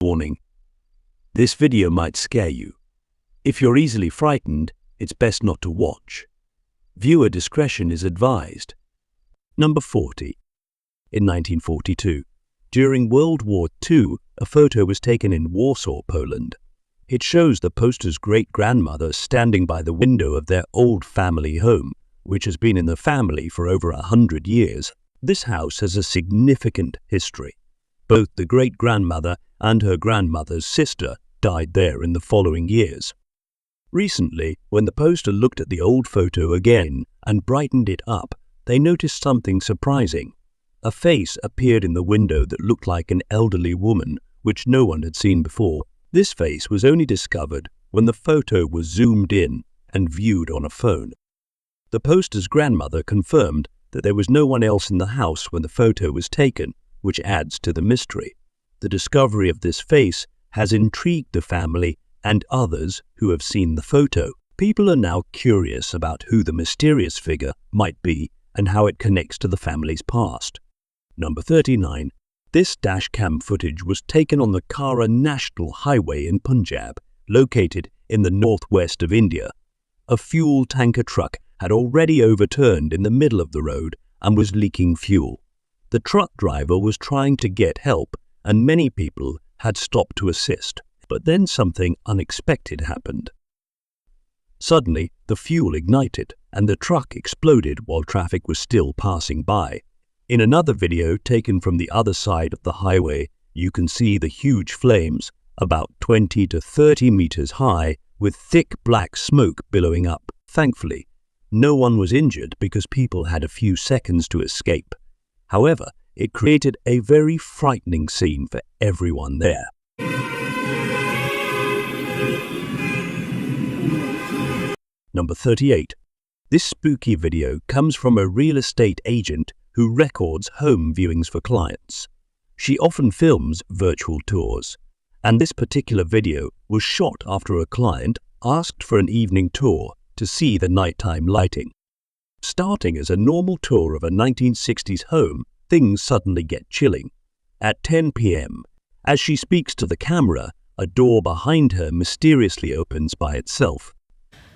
warning. This video might scare you. If you're easily frightened, it's best not to watch. Viewer discretion is advised. Number 40. In 1942, during World War II, a photo was taken in Warsaw, Poland. It shows the poster's great-grandmother standing by the window of their old family home, which has been in the family for over 100 years. This house has a significant history. Both the great-grandmother and her grandmother's sister died there in the following years. Recently, when the poster looked at the old photo again and brightened it up, they noticed something surprising. A face appeared in the window that looked like an elderly woman, which no one had seen before. This face was only discovered when the photo was zoomed in and viewed on a phone. The poster's grandmother confirmed that there was no one else in the house when the photo was taken, which adds to the mystery. The discovery of this face has intrigued the family and others who have seen the photo. People are now curious about who the mysterious figure might be and how it connects to the family's past. Number 39. This dashcam footage was taken on the Kara National Highway in Punjab, located in the northwest of India. A fuel tanker truck had already overturned in the middle of the road and was leaking fuel. The truck driver was trying to get help, and many people had stopped to assist. But then something unexpected happened. Suddenly, the fuel ignited, and the truck exploded while traffic was still passing by. In another video taken from the other side of the highway, you can see the huge flames, about 20 to 30 meters high, with thick black smoke billowing up. Thankfully, no one was injured because people had a few seconds to escape. However, it created a very frightening scene for everyone there. Number 38. This spooky video comes from a real estate agent who records home viewings for clients. She often films virtual tours, and this particular video was shot after a client asked for an evening tour to see the nighttime lighting. Starting as a normal tour of a 1960s home, things suddenly get chilling. At 10 p.m., as she speaks to the camera, a door behind her mysteriously opens by itself.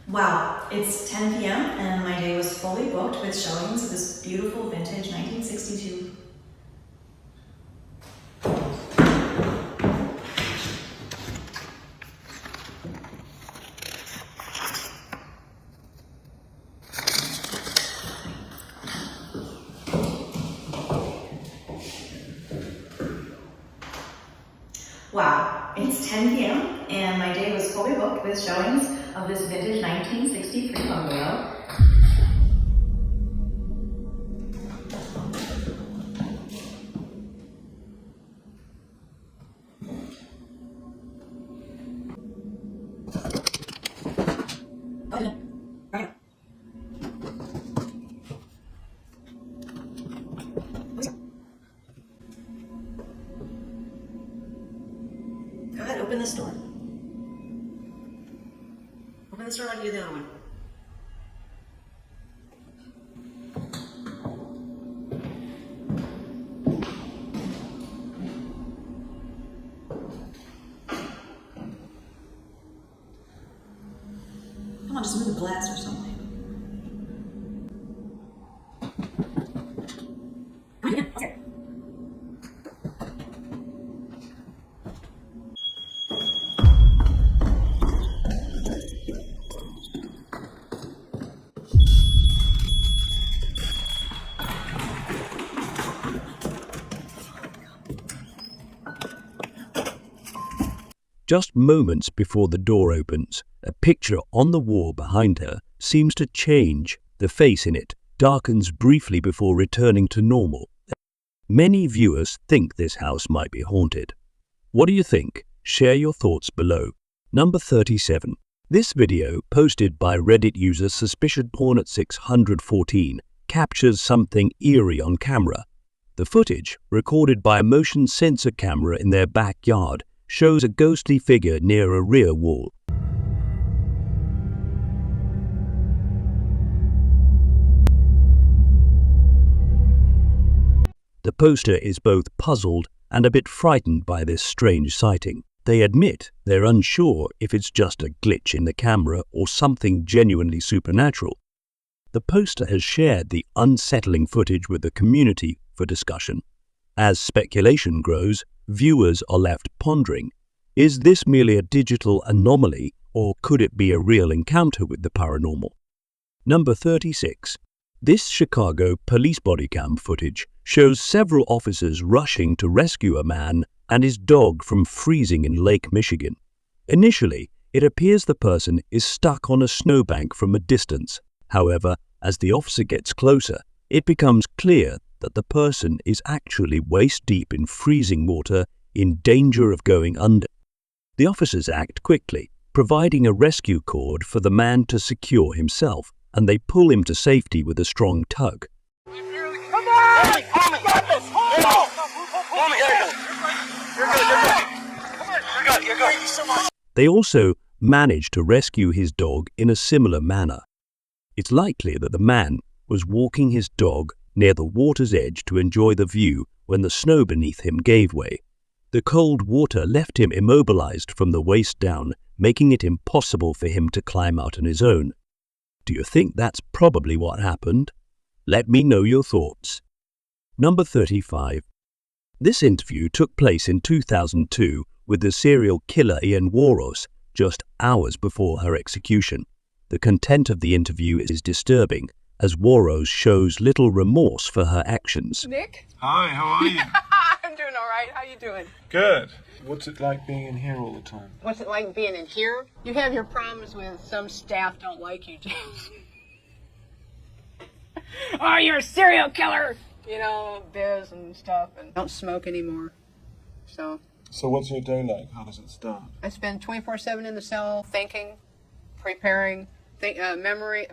Wow, it's 10 p.m. and my day was fully booked with showings of this beautiful vintage 1962. Wow, it's 10 p.m. and my day was fully booked with showings of this vintage 1963 bungalow. Go ahead, open this door. Open this door, I'll do the other one. Come on, just move the glass or something. Just moments before the door opens, a picture on the wall behind her seems to change. The face in it darkens briefly before returning to normal. Many viewers think this house might be haunted. What do you think? Share your thoughts below. Number 37. This video, posted by Reddit user SuspiciousHornet614, captures something eerie on camera. The footage, recorded by a motion sensor camera in their backyard, shows a ghostly figure near a rear wall. The poster is both puzzled and a bit frightened by this strange sighting. They admit they're unsure if it's just a glitch in the camera or something genuinely supernatural. The poster has shared the unsettling footage with the community for discussion. As speculation grows, viewers are left pondering, is this merely a digital anomaly or could it be a real encounter with the paranormal? Number 36. This Chicago police body cam footage shows several officers rushing to rescue a man and his dog from freezing in Lake Michigan. Initially, it appears the person is stuck on a snowbank from a distance. However, as the officer gets closer, it becomes clear that the person is actually waist-deep in freezing water in danger of going under. The officers act quickly, providing a rescue cord for the man to secure himself, and they pull him to safety with a strong tug. Come on! You're good. They also manage to rescue his dog in a similar manner. It's likely that the man was walking his dog near the water's edge to enjoy the view when the snow beneath him gave way. The cold water left him immobilized from the waist down, making it impossible for him to climb out on his own. Do you think that's probably what happened? Let me know your thoughts. Number 35. This interview took place in 2002 with the serial killer Ian Warros, just hours before her execution. The content of the interview is disturbing, as Warros shows little remorse for her actions. Nick? Hi, how are you? I'm doing all right. How you doing? Good. What's it like being in here all the time? What's it like being in here? You have your problems with some staff don't like you, James. Oh, you're a serial killer! You know, biz and stuff, and don't smoke anymore. So what's your day like? How does it start? I spend 24/7 in the cell, thinking, preparing, memory,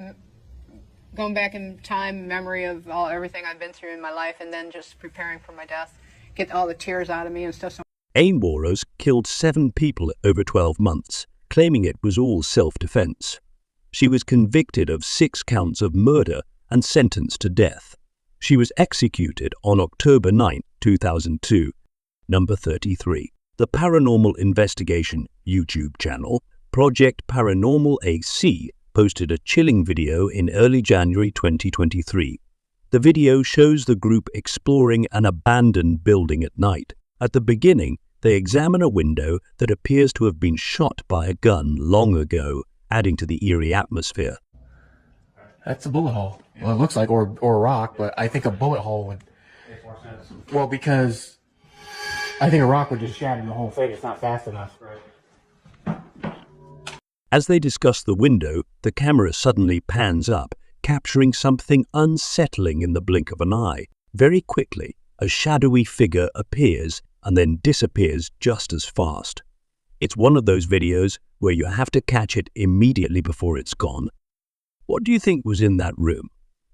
going back in time, memory of everything I've been through in my life, and then just preparing for my death. Get all the tears out of me and stuff. So Ian Warros killed 7 people over 12 months, claiming it was all self-defense. She was convicted of 6 counts of murder and sentenced to death. She was executed on October 9, 2002. Number 33. The Paranormal Investigation YouTube channel, Project Paranormal AC, posted a chilling video in early January 2023. The video shows the group exploring an abandoned building at night. At the beginning, they examine a window that appears to have been shot by a gun long ago, adding to the eerie atmosphere. That's a bullet hole. Well, it looks like, or a rock, but I think a bullet hole would. Well, because I think a rock would just shatter the whole thing. It's not fast enough. As they discuss the window, the camera suddenly pans up, capturing something unsettling in the blink of an eye. Very quickly, a shadowy figure appears and then disappears just as fast. It's one of those videos where you have to catch it immediately before it's gone. What do you think was in that room?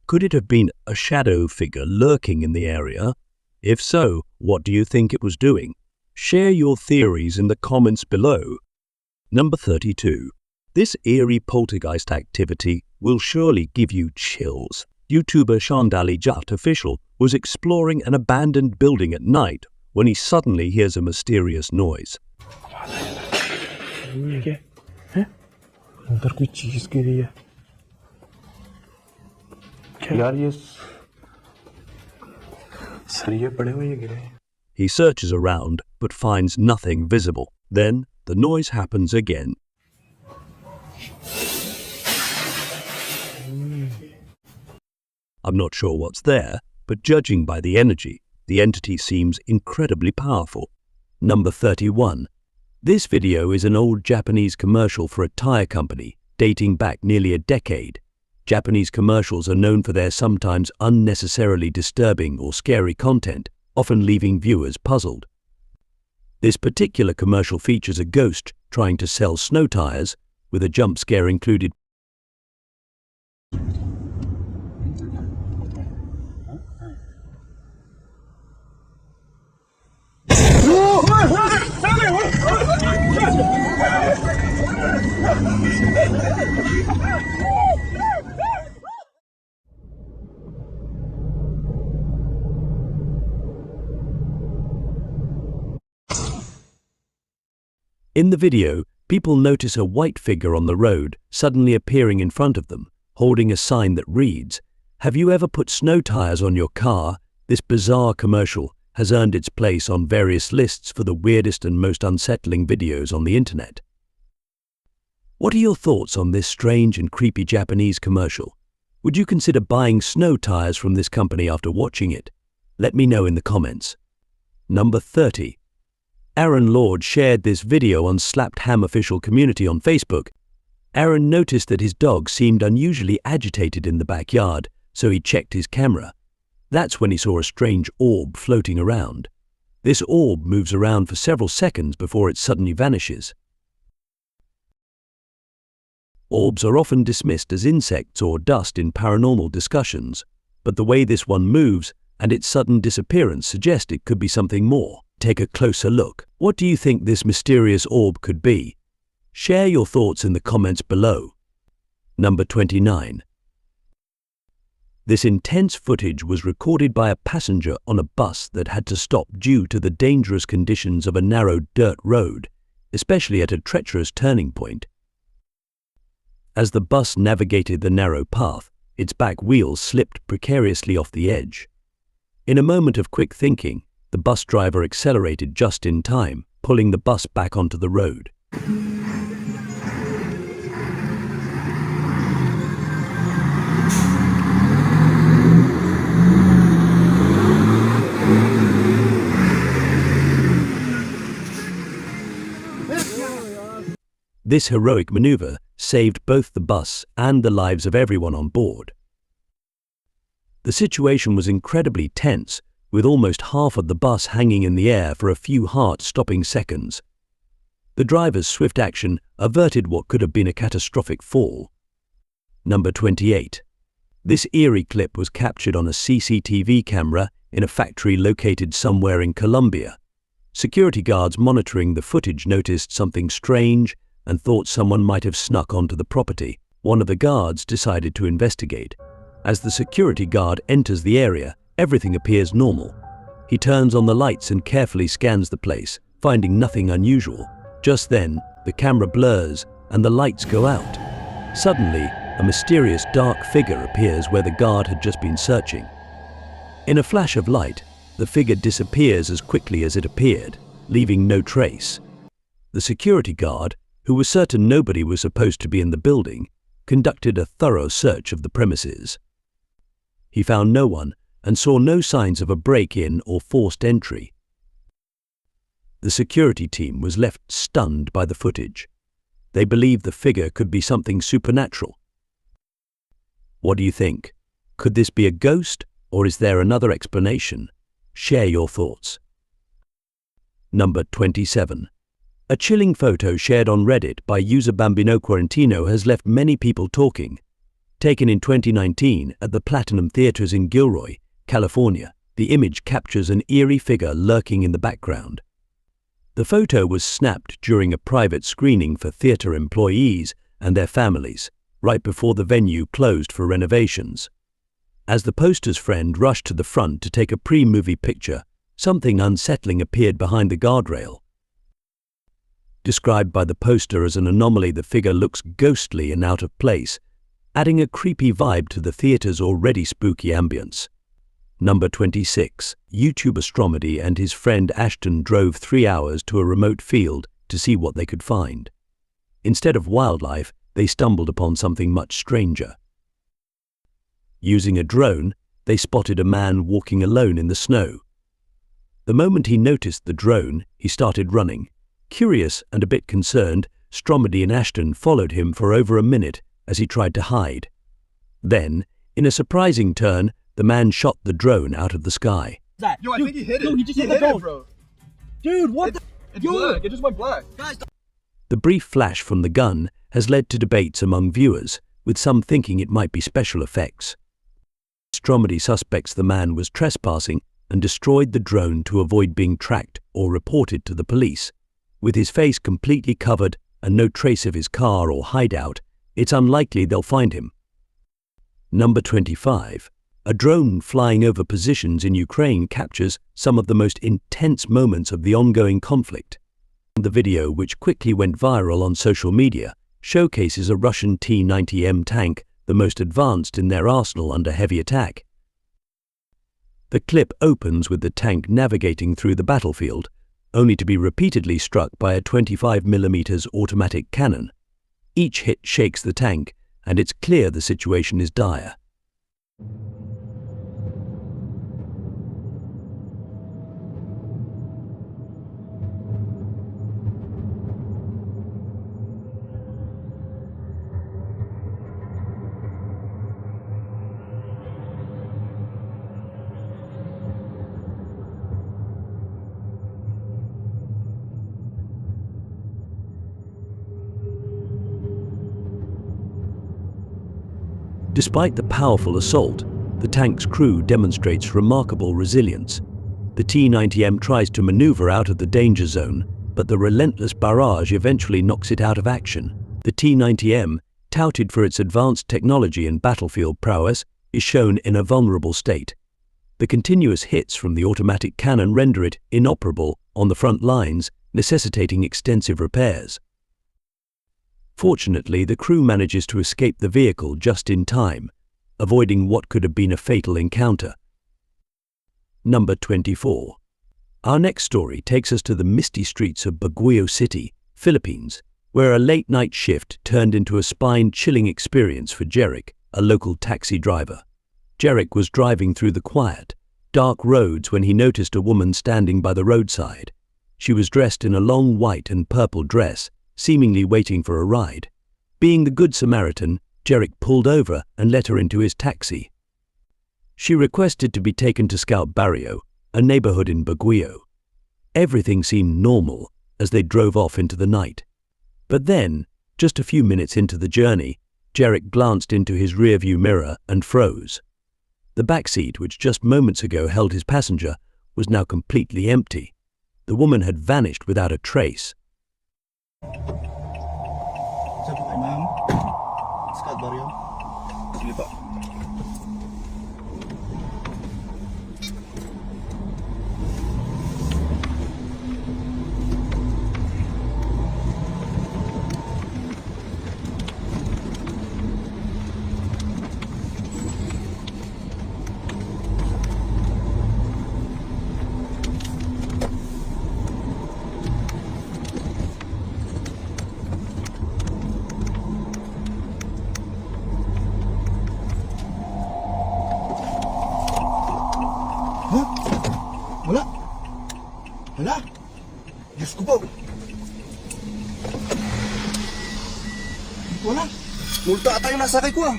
Could it have been a shadow figure lurking in the area? If so, what do you think it was doing? Share your theories in the comments below. Number 32. This eerie poltergeist activity will surely give you chills. YouTuber Shandali Jat Official was exploring an abandoned building at night when he suddenly hears a mysterious noise. He searches around but finds nothing visible. Then the noise happens again. I'm not sure what's there, but judging by the energy, the entity seems incredibly powerful. Number 31. This video is an old Japanese commercial for a tire company, dating back nearly a decade. Japanese commercials are known for their sometimes unnecessarily disturbing or scary content, often leaving viewers puzzled. This particular commercial features a ghost trying to sell snow tires, with a jump scare included. In the video, people notice a white figure on the road suddenly appearing in front of them, holding a sign that reads, "Have you ever put snow tires on your car?" This bizarre commercial has earned its place on various lists for the weirdest and most unsettling videos on the internet. What are your thoughts on this strange and creepy Japanese commercial? Would you consider buying snow tires from this company after watching it? Let me know in the comments. Number 30. Aaron Lord shared this video on Slapped Ham official community on Facebook. Aaron noticed that his dog seemed unusually agitated in the backyard, so he checked his camera. That's when he saw a strange orb floating around. This orb moves around for several seconds before it suddenly vanishes. Orbs are often dismissed as insects or dust in paranormal discussions, but the way this one moves and its sudden disappearance suggest it could be something more. Take a closer look. What do you think this mysterious orb could be? Share your thoughts in the comments below. Number 29. This intense footage was recorded by a passenger on a bus that had to stop due to the dangerous conditions of a narrow dirt road, especially at a treacherous turning point. As the bus navigated the narrow path, its back wheels slipped precariously off the edge. In a moment of quick thinking, the bus driver accelerated just in time, pulling the bus back onto the road. This heroic maneuver saved both the bus and the lives of everyone on board. The situation was incredibly tense, with almost half of the bus hanging in the air for a few heart-stopping seconds. The driver's swift action averted what could have been a catastrophic fall. Number 28. This eerie clip was captured on a CCTV camera in a factory located somewhere in Colombia. Security guards monitoring the footage noticed something strange and thought someone might have snuck onto the property. One of the guards decided to investigate. As the security guard enters the area, everything appears normal. He turns on the lights and carefully scans the place, finding nothing unusual. Just then, the camera blurs and the lights go out. Suddenly, a mysterious dark figure appears where the guard had just been searching. In a flash of light, the figure disappears as quickly as it appeared, leaving no trace. The security guard, who was certain nobody was supposed to be in the building, conducted a thorough search of the premises. He found no one and saw no signs of a break-in or forced entry. The security team was left stunned by the footage. They believed the figure could be something supernatural. What do you think? Could this be a ghost, or is there another explanation? Share your thoughts. Number 27. A chilling photo shared on Reddit by user Bambino Quarantino has left many people talking. Taken in 2019 at the Platinum Theaters in Gilroy, California, the image captures an eerie figure lurking in the background. The photo was snapped during a private screening for theater employees and their families, right before the venue closed for renovations. As the poster's friend rushed to the front to take a pre-movie picture, something unsettling appeared behind the guardrail. Described by the poster as an anomaly, the figure looks ghostly and out of place, adding a creepy vibe to the theater's already spooky ambience. Number 26. YouTuber Stromedy and his friend Ashton drove 3 hours to a remote field to see what they could find. Instead of wildlife, they stumbled upon something much stranger. Using a drone, they spotted a man walking alone in the snow. The moment he noticed the drone, he started running. Curious and a bit concerned, Stromedy and Ashton followed him for over a minute as he tried to hide. Then, in a surprising turn, the man shot the drone out of the sky. Yo, I think he hit it. Dude, he just He hit the hit drone. it, bro. Dude, what the? It's Yo. black. It just went black. Guys, The brief flash from the gun has led to debates among viewers, with some thinking it might be special effects. Stromedy suspects the man was trespassing and destroyed the drone to avoid being tracked or reported to the police. With his face completely covered and no trace of his car or hideout, it's unlikely they'll find him. Number 25. A drone flying over positions in Ukraine captures some of the most intense moments of the ongoing conflict. The video, which quickly went viral on social media, showcases a Russian T-90M tank, the most advanced in their arsenal under heavy attack. The clip opens with the tank navigating through the battlefield, only to be repeatedly struck by a 25mm automatic cannon. Each hit shakes the tank, and it's clear the situation is dire. Despite the powerful assault, the tank's crew demonstrates remarkable resilience. The T-90M tries to maneuver out of the danger zone, but the relentless barrage eventually knocks it out of action. The T-90M, touted for its advanced technology and battlefield prowess, is shown in a vulnerable state. The continuous hits from the automatic cannon render it inoperable on the front lines, necessitating extensive repairs. Fortunately, the crew manages to escape the vehicle just in time, avoiding what could have been a fatal encounter. Number 24. Our next story takes us to the misty streets of Baguio City, Philippines, where a late-night shift turned into a spine-chilling experience for Jerick, a local taxi driver. Jerick was driving through the quiet, dark roads when he noticed a woman standing by the roadside. She was dressed in a long white and purple dress, seemingly waiting for a ride. Being the good Samaritan, Jerick pulled over and let her into his taxi. She requested to be taken to Scout Barrio, a neighborhood in Baguio. Everything seemed normal as they drove off into the night. But then, just a few minutes into the journey, Jerick glanced into his rearview mirror and froze. The back seat, which just moments ago held his passenger, was now completely empty. The woman had vanished without a trace. Saan po kayo, ma'am? Scout Barrio? Sige po. Wala. Wala. Diyos ko po. Wala. Multa ata yung nasakay ko ah.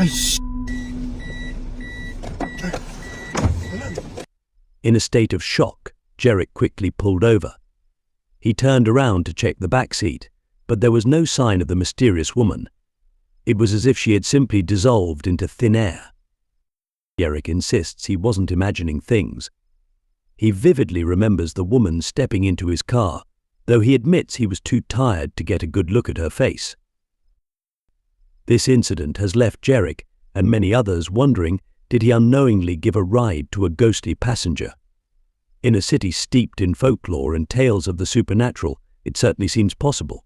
Ay, wala. In a state of shock, Jerick quickly pulled over. He turned around to check the back seat, but there was no sign of the mysterious woman. It was as if she had simply dissolved into thin air. Jerick insists he wasn't imagining things. He vividly remembers the woman stepping into his car, though he admits he was too tired to get a good look at her face. This incident has left Jerick and many others wondering, did he unknowingly give a ride to a ghostly passenger? In a city steeped in folklore and tales of the supernatural, it certainly seems possible.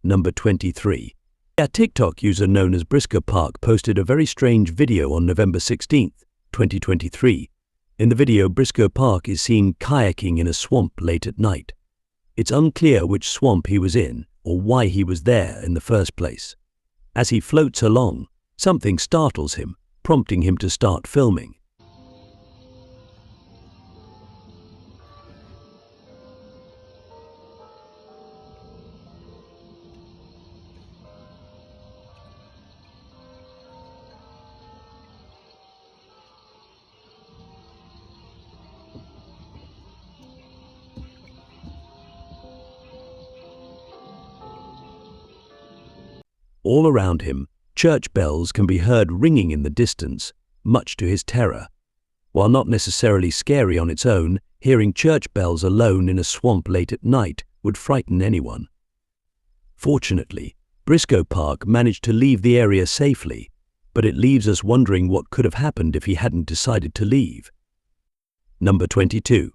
Number 23. A TikTok user known as Briscoe Park posted a very strange video on November 16, 2023. In the video, Briscoe Park is seen kayaking in a swamp late at night. It's unclear which swamp he was in or why he was there in the first place. As he floats along, something startles him, prompting him to start filming. All around him, church bells can be heard ringing in the distance, much to his terror. While not necessarily scary on its own, hearing church bells alone in a swamp late at night would frighten anyone. Fortunately, Briscoe Park managed to leave the area safely, but it leaves us wondering what could have happened if he hadn't decided to leave. Number 22.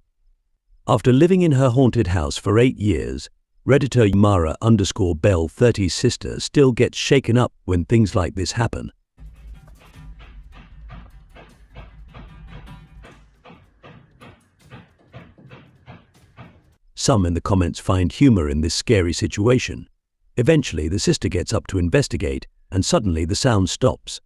After living in her haunted house for 8 years, Redditor Mara_Bell 30's sister still gets shaken up when things like this happen. Some in the comments find humor in this scary situation. Eventually, the sister gets up to investigate, and suddenly the sound stops.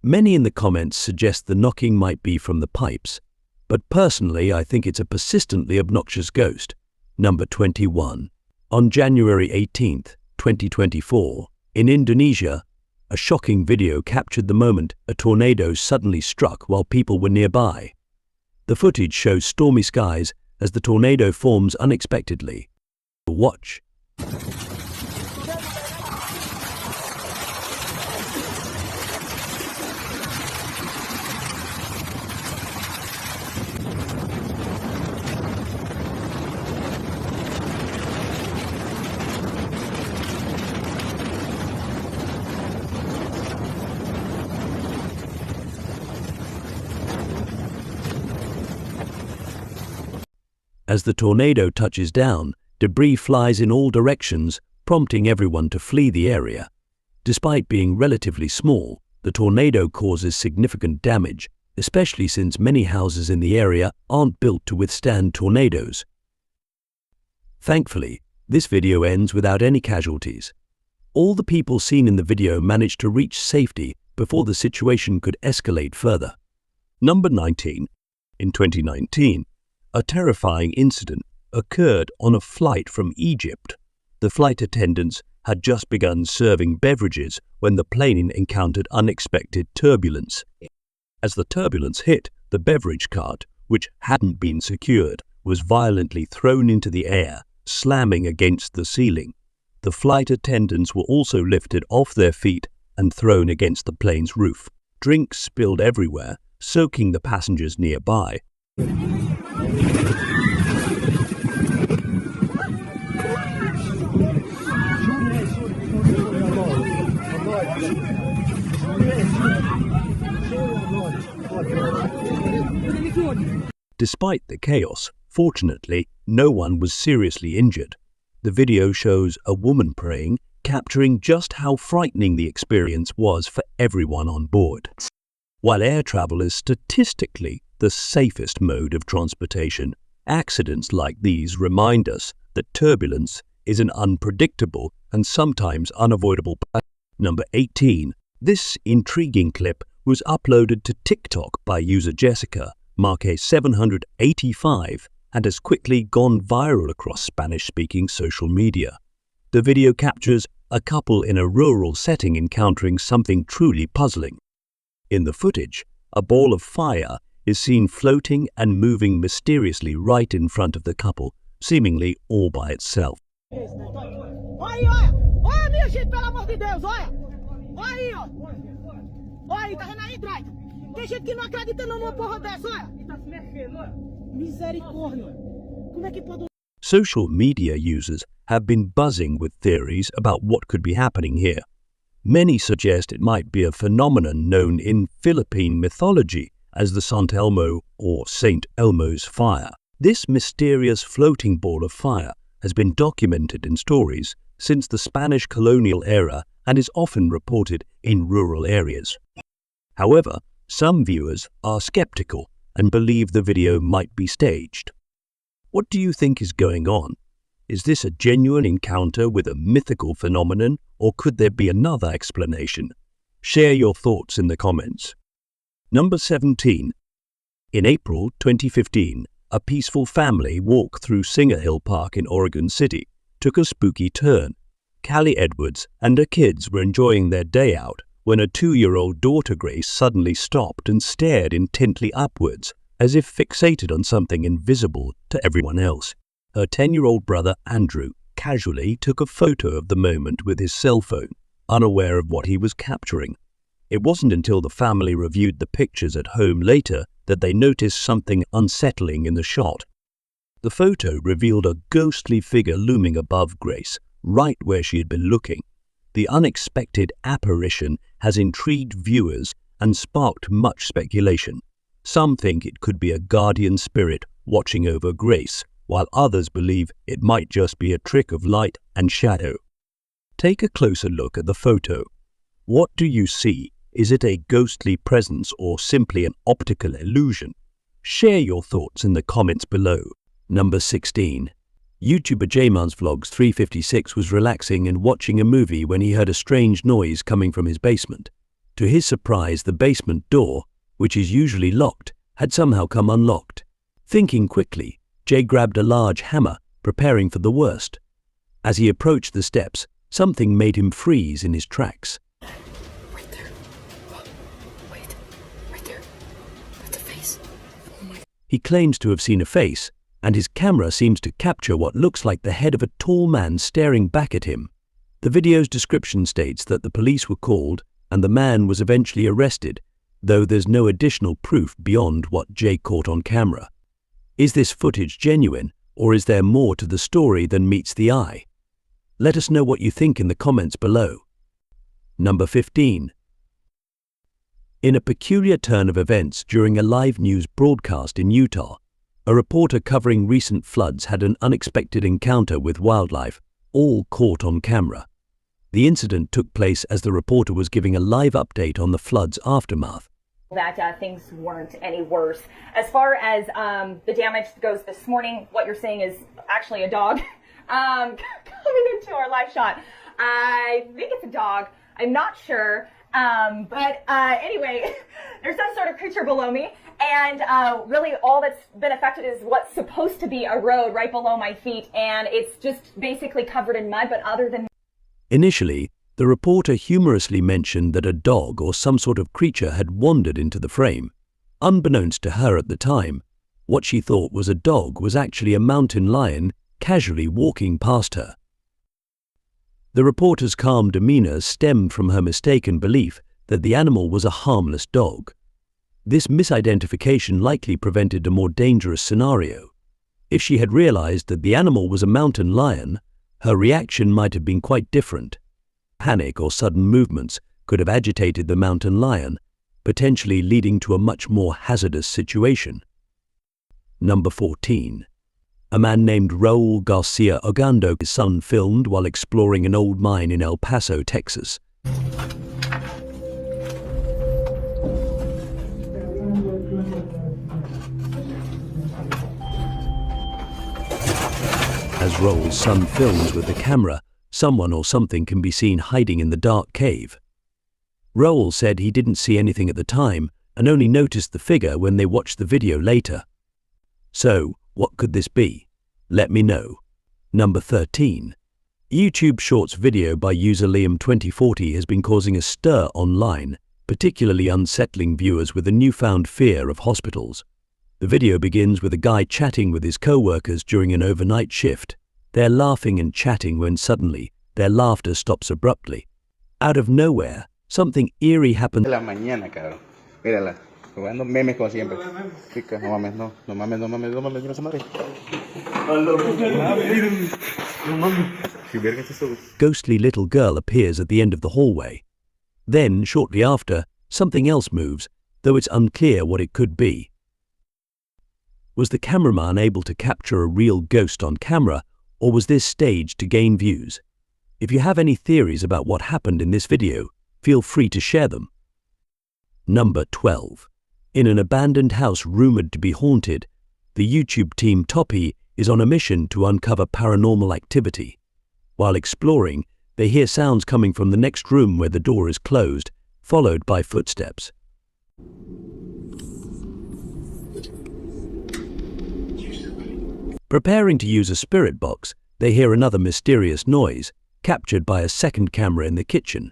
Many in the comments suggest the knocking might be from the pipes, but personally I think it's a persistently obnoxious ghost. Number 21. On January 18, 2024, in Indonesia, a shocking video captured the moment a tornado suddenly struck while people were nearby. The footage shows stormy skies as the tornado forms unexpectedly. Watch. As the tornado touches down, debris flies in all directions, prompting everyone to flee the area. Despite being relatively small, the tornado causes significant damage, especially since many houses in the area aren't built to withstand tornadoes. Thankfully, this video ends without any casualties. All the people seen in the video managed to reach safety before the situation could escalate further. Number 19. In 2019, a terrifying incident occurred on a flight from Egypt. The flight attendants had just begun serving beverages when the plane encountered unexpected turbulence. As the turbulence hit, the beverage cart, which hadn't been secured, was violently thrown into the air, slamming against the ceiling. The flight attendants were also lifted off their feet and thrown against the plane's roof. Drinks spilled everywhere, soaking the passengers nearby. Despite the chaos, fortunately, no one was seriously injured. The video shows a woman praying, capturing just how frightening the experience was for everyone on board. While air travel is statistically the safest mode of transportation, accidents like these remind us that turbulence is an unpredictable and sometimes unavoidable. Number 18. This intriguing clip was uploaded to TikTok by user Jessica Marque 785 and has quickly gone viral across Spanish-speaking social media. The video captures a couple in a rural setting encountering something truly puzzling. In the footage, a ball of fire is seen floating and moving mysteriously right in front of the couple, seemingly all by itself. Olha, minha gente, pelo amor de Deus, olha! Olha aí, ó! Olha aí, tá vendo aí, Drake? Tem gente que não acredita numa porra dessa, olha! E tá se mexendo, olha! Misericórdia! Como é que pode... Social media users have been buzzing with theories about what could be happening here. Many suggest it might be a phenomenon known in Philippine mythology as the Sant Elmo or Saint Elmo's fire. This mysterious floating ball of fire has been documented in stories since the Spanish colonial era and is often reported in rural areas. However, some viewers are skeptical and believe the video might be staged. What do you think is going on? Is this a genuine encounter with a mythical phenomenon, or could there be another explanation? Share your thoughts in the comments. Number 17. In April 2015, a peaceful family walk through Singer Hill Park in Oregon City took a spooky turn. Callie Edwards and her kids were enjoying their day out when a 2-year-old daughter Grace suddenly stopped and stared intently upwards, as if fixated on something invisible to everyone else. Her 10-year-old brother Andrew casually took a photo of the moment with his cell phone, unaware of what he was capturing. It wasn't until the family reviewed the pictures at home later that they noticed something unsettling in the shot. The photo revealed a ghostly figure looming above Grace, right where she had been looking. The unexpected apparition has intrigued viewers and sparked much speculation. Some think it could be a guardian spirit watching over Grace, while others believe it might just be a trick of light and shadow. Take a closer look at the photo. What do you see? Is it a ghostly presence or simply an optical illusion? Share your thoughts in the comments below. Number 16. YouTuber Jman's Vlogs 356 was relaxing and watching a movie when he heard a strange noise coming from his basement. To his surprise, the basement door, which is usually locked, had somehow come unlocked. Thinking quickly, Jay grabbed a large hammer, preparing for the worst. As he approached the steps, something made him freeze in his tracks. Right there. Wait. Right there. That's a face. Oh my. He claims to have seen a face, and his camera seems to capture what looks like the head of a tall man staring back at him. The video's description states that the police were called and the man was eventually arrested, though there's no additional proof beyond what Jay caught on camera. Is this footage genuine, or is there more to the story than meets the eye? Let us know what you think in the comments below. Number 15. In a peculiar turn of events during a live news broadcast in Utah, a reporter covering recent floods had an unexpected encounter with wildlife, all caught on camera. The incident took place as the reporter was giving a live update on the flood's aftermath. That things weren't any worse. As far as the damage goes this morning, what you're seeing is actually a dog coming into our live shot. I think it's a dog. I'm not sure. But anyway, there's some sort of creature below me. And really all that's been affected is what's supposed to be a road right below my feet. And it's just basically covered in mud. But other than... Initially, the reporter humorously mentioned that a dog or some sort of creature had wandered into the frame. Unbeknownst to her at the time, what she thought was a dog was actually a mountain lion casually walking past her. The reporter's calm demeanor stemmed from her mistaken belief that the animal was a harmless dog. This misidentification likely prevented a more dangerous scenario. If she had realized that the animal was a mountain lion, her reaction might have been quite different. Panic or sudden movements could have agitated the mountain lion, potentially leading to a much more hazardous situation. Number 14. A man named Raul Garcia Ogando's son filmed while exploring an old mine in El Paso, Texas. As Raul's son films with the camera, someone or something can be seen hiding in the dark cave. Raul said he didn't see anything at the time and only noticed the figure when they watched the video later. So, what could this be? Let me know. Number 13. YouTube Shorts video by user Liam2040 has been causing a stir online, particularly unsettling viewers with a newfound fear of hospitals. The video begins with a guy chatting with his co-workers during an overnight shift. They're laughing and chatting when suddenly, their laughter stops abruptly. Out of nowhere, something eerie happens. La mañana, cabrón. Mírala, jugando memes como siempre. Chica, no mames, no mames, mira esa madre. Ghostly little girl appears at the end of the hallway. Then, shortly after, something else moves, though it's unclear what it could be. Was the cameraman able to capture a real ghost on camera, or was this staged to gain views? If you have any theories about what happened in this video, feel free to share them. Number 12. In an abandoned house rumored to be haunted, the YouTube team Toppy is on a mission to uncover paranormal activity. While exploring, they hear sounds coming from the next room where the door is closed, followed by footsteps. Preparing to use a spirit box, they hear another mysterious noise, captured by a second camera in the kitchen.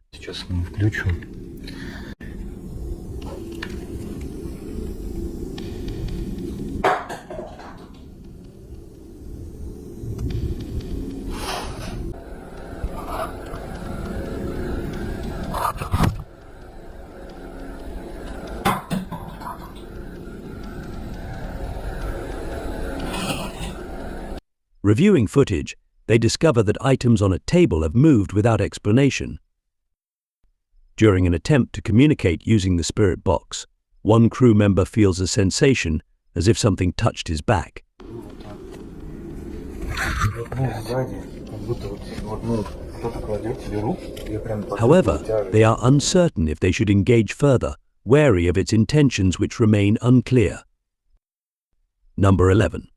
Reviewing footage, they discover that items on a table have moved without explanation. During an attempt to communicate using the spirit box, one crew member feels a sensation as if something touched his back. However, they are uncertain if they should engage further, wary of its intentions which remain unclear. Number 11.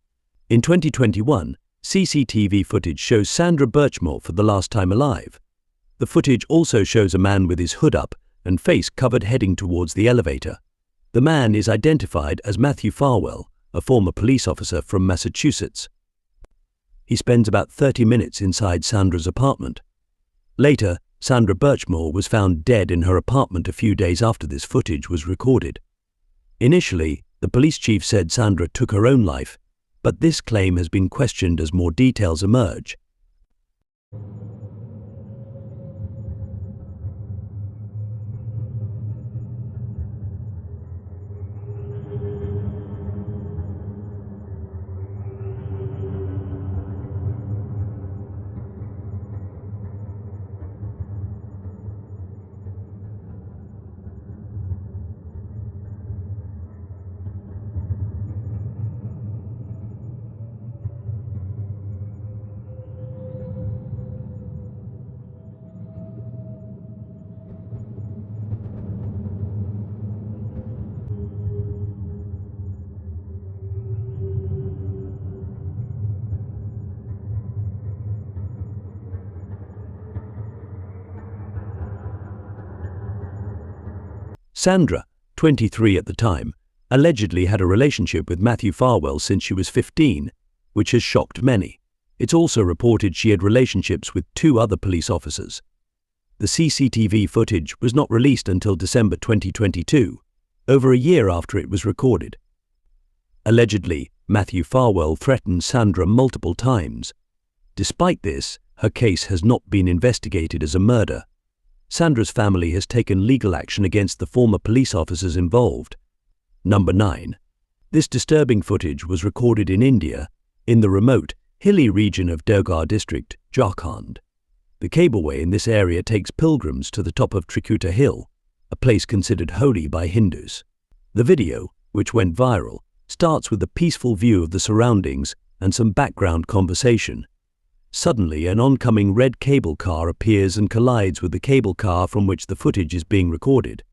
In 2021, CCTV footage shows Sandra Burchmore for the last time alive. The footage also shows a man with his hood up and face covered heading towards the elevator. The man is identified as Matthew Farwell, a former police officer from Massachusetts. He spends about 30 minutes inside Sandra's apartment. Later, Sandra Burchmore was found dead in her apartment a few days after this footage was recorded. Initially, the police chief said Sandra took her own life, but this claim has been questioned as more details emerge. Sandra, 23 at the time, allegedly had a relationship with Matthew Farwell since she was 15, which has shocked many. It's also reported she had relationships with 2 other police officers. The CCTV footage was not released until December 2022, over a year after it was recorded. Allegedly, Matthew Farwell threatened Sandra multiple times. Despite this, her case has not been investigated as a murder. Sandra's family has taken legal action against the former police officers involved. Number 9. This disturbing footage was recorded in India, in the remote, hilly region of Deoghar district, Jharkhand. The cableway in this area takes pilgrims to the top of Trikuta Hill, a place considered holy by Hindus. The video, which went viral, starts with a peaceful view of the surroundings and some background conversation. Suddenly, an oncoming red cable car appears and collides with the cable car from which the footage is being recorded.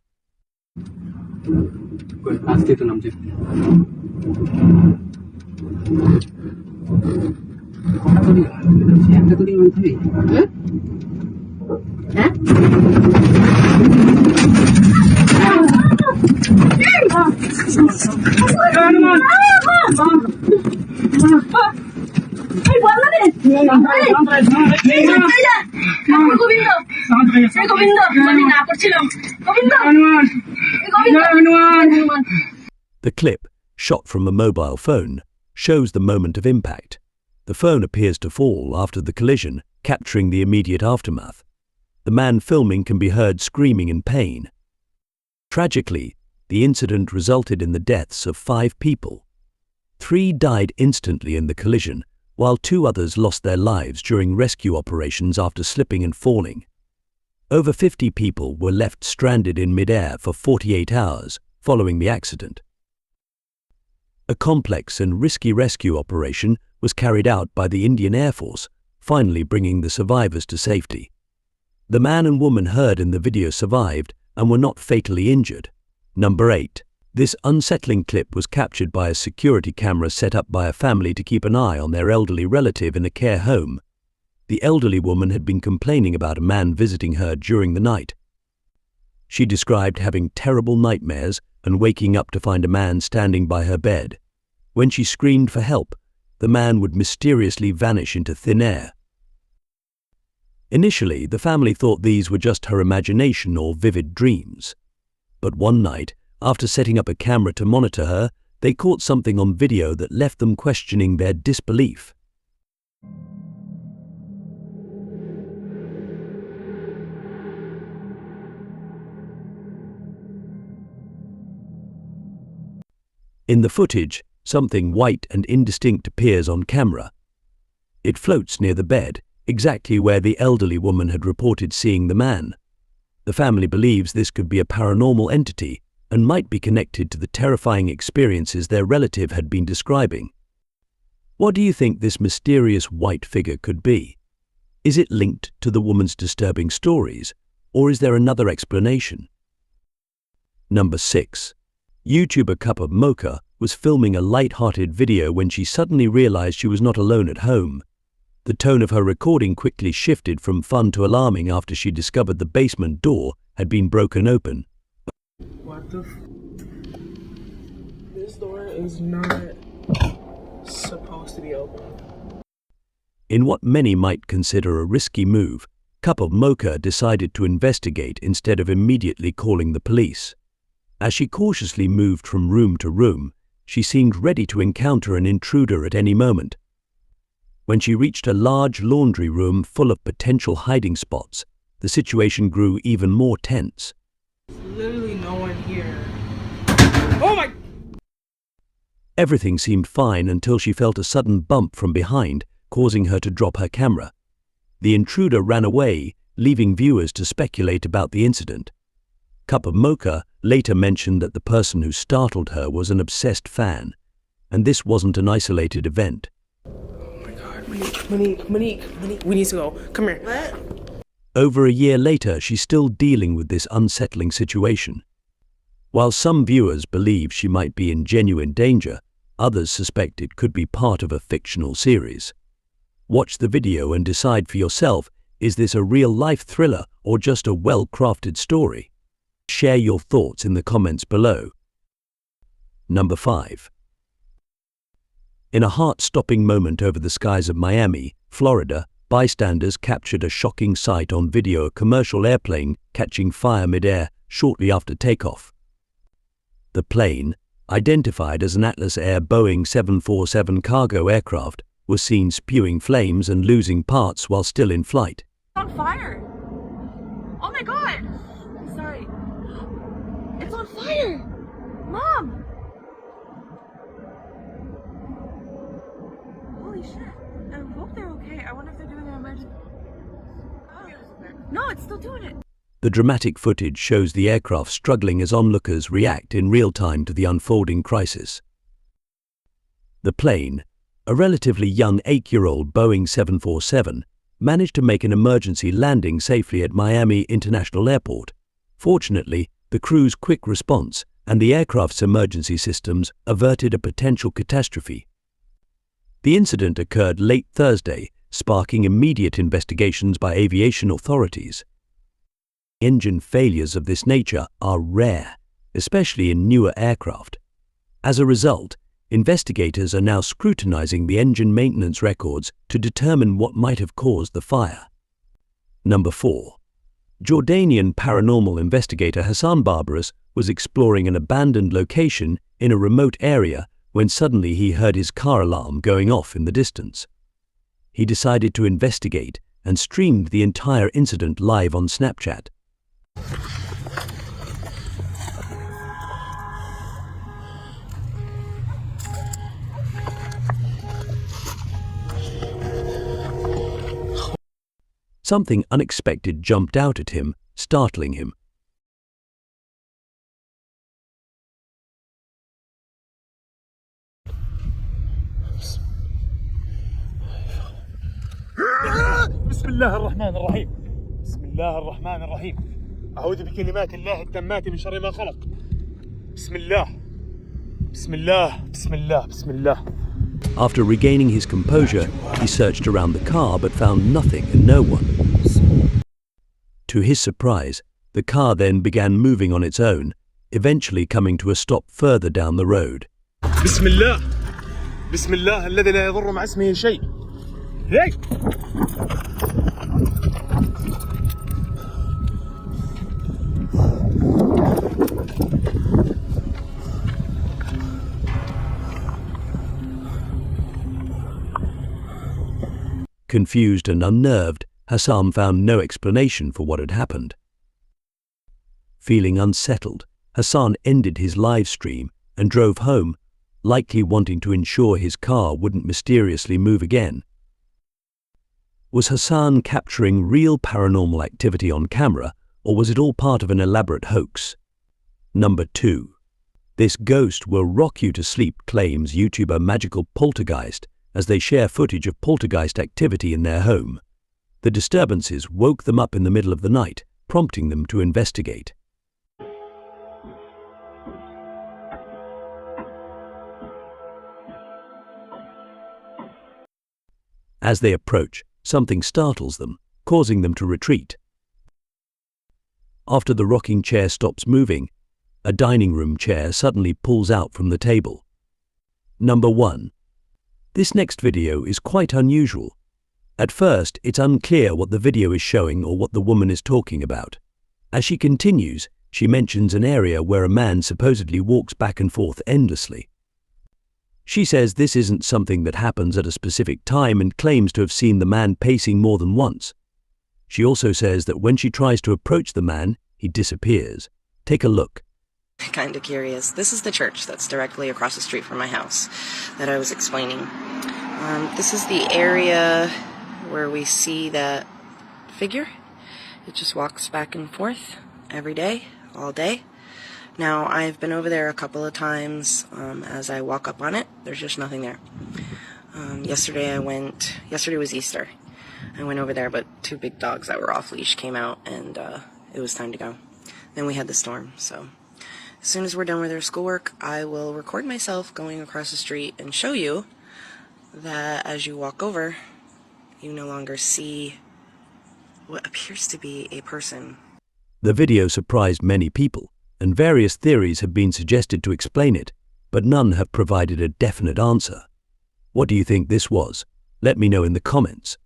The clip, shot from a mobile phone, shows the moment of impact. The phone appears to fall after the collision, capturing the immediate aftermath. The man filming can be heard screaming in pain. Tragically, the incident resulted in the deaths of 5 people. 3 died instantly in the collision, while 2 others lost their lives during rescue operations after slipping and falling. Over 50 people were left stranded in mid-air for 48 hours following the accident. A complex and risky rescue operation was carried out by the Indian Air Force, finally bringing the survivors to safety. The man and woman heard in the video survived and were not fatally injured. Number 8. This unsettling clip was captured by a security camera set up by a family to keep an eye on their elderly relative in a care home. The elderly woman had been complaining about a man visiting her during the night. She described having terrible nightmares and waking up to find a man standing by her bed. When she screamed for help, the man would mysteriously vanish into thin air. Initially, the family thought these were just her imagination or vivid dreams. But one night, after setting up a camera to monitor her, they caught something on video that left them questioning their disbelief. In the footage, something white and indistinct appears on camera. It floats near the bed, exactly where the elderly woman had reported seeing the man. The family believes this could be a paranormal entity and might be connected to the terrifying experiences their relative had been describing. What do you think this mysterious white figure could be? Is it linked to the woman's disturbing stories, or is there another explanation? Number 6. YouTuber Cup of Mocha was filming a light-hearted video when she suddenly realized she was not alone at home. The tone of her recording quickly shifted from fun to alarming after she discovered the basement door had been broken open. What the This door is not supposed to be open. In what many might consider a risky move, Cup of Mocha decided to investigate instead of immediately calling the police. As she cautiously moved from room to room, she seemed ready to encounter an intruder at any moment. When she reached a large laundry room full of potential hiding spots, the situation grew even more tense. There's literally no one here. Oh my! Everything seemed fine until she felt a sudden bump from behind, causing her to drop her camera. The intruder ran away, leaving viewers to speculate about the incident. Cup of Mocha later mentioned that the person who startled her was an obsessed fan, and this wasn't an isolated event. Oh my god, Monique, we need to go. Come here. What? Over a year later, she's still dealing with this unsettling situation. While some viewers believe she might be in genuine danger, others suspect it could be part of a fictional series. Watch the video and decide for yourself, is this a real-life thriller or just a well-crafted story? Share your thoughts in the comments below. Number 5. In a heart-stopping moment over the skies of Miami, Florida, bystanders captured a shocking sight on video: a commercial airplane catching fire mid-air shortly after takeoff. The plane, identified as an Atlas Air Boeing 747 cargo aircraft, was seen spewing flames and losing parts while still in flight. On fire! Oh my god! I'm sorry. It's on fire! Mom! Holy shit. I hope they're okay. I wonder if they're doing an emergency. Oh. No, it's still doing it. The dramatic footage shows the aircraft struggling as onlookers react in real time to the unfolding crisis. The plane, a relatively young 8-year-old Boeing 747, managed to make an emergency landing safely at Miami International Airport. Fortunately, the crew's quick response and the aircraft's emergency systems averted a potential catastrophe. The incident occurred late Thursday, sparking immediate investigations by aviation authorities. Engine failures of this nature are rare, especially in newer aircraft. As a result, investigators are now scrutinizing the engine maintenance records to determine what might have caused the fire. Number 4. Jordanian paranormal investigator Hassan Barbaros was exploring an abandoned location in a remote area when suddenly he heard his car alarm going off in the distance. He decided to investigate and streamed the entire incident live on Snapchat. Something unexpected jumped out at him, startling him. بسم الله الرحمن الرحيم بسم الله الرحمن الرحيم أعوذ بكلمات الله التامات من شر ما خلق بسم الله بسم الله بسم الله بسم الله. After regaining his composure, he searched around the car but found nothing and no one. To his surprise, the car then began moving on its own, eventually coming to a stop further down the road. بسم الله بسم الله الذي لا يضر مع اسمه شيء. Hey! Confused and unnerved, Hassan found no explanation for what had happened. Feeling unsettled, Hassan ended his live stream and drove home, likely wanting to ensure his car wouldn't mysteriously move again. Was Hassan capturing real paranormal activity on camera, or was it all part of an elaborate hoax? Number 2. This ghost will rock you to sleep, claims YouTuber Magical Poltergeist as they share footage of poltergeist activity in their home. The disturbances woke them up in the middle of the night, prompting them to investigate. As they approach, something startles them, causing them to retreat. After the rocking chair stops moving, a dining room chair suddenly pulls out from the table. Number 1. This next video is quite unusual. At first, it's unclear what the video is showing or what the woman is talking about. As she continues, she mentions an area where a man supposedly walks back and forth endlessly. She says this isn't something that happens at a specific time and claims to have seen the man pacing more than once. She also says that when she tries to approach the man, he disappears. Take a look. Kind of curious. This is the church that's directly across the street from my house that I was explaining. This is the area where we see that figure. It just walks back and forth every day, all day. Now, I've been over there a couple of times. As I walk up on it, there's just nothing there. Yesterday was Easter. I went over there, but 2 big dogs that were off leash came out, and it was time to go. Then we had the storm, so as soon as we're done with our schoolwork, I will record myself going across the street and show you that as you walk over, you no longer see what appears to be a person. The video surprised many people, and various theories have been suggested to explain it, but none have provided a definite answer. What do you think this was? Let me know in the comments.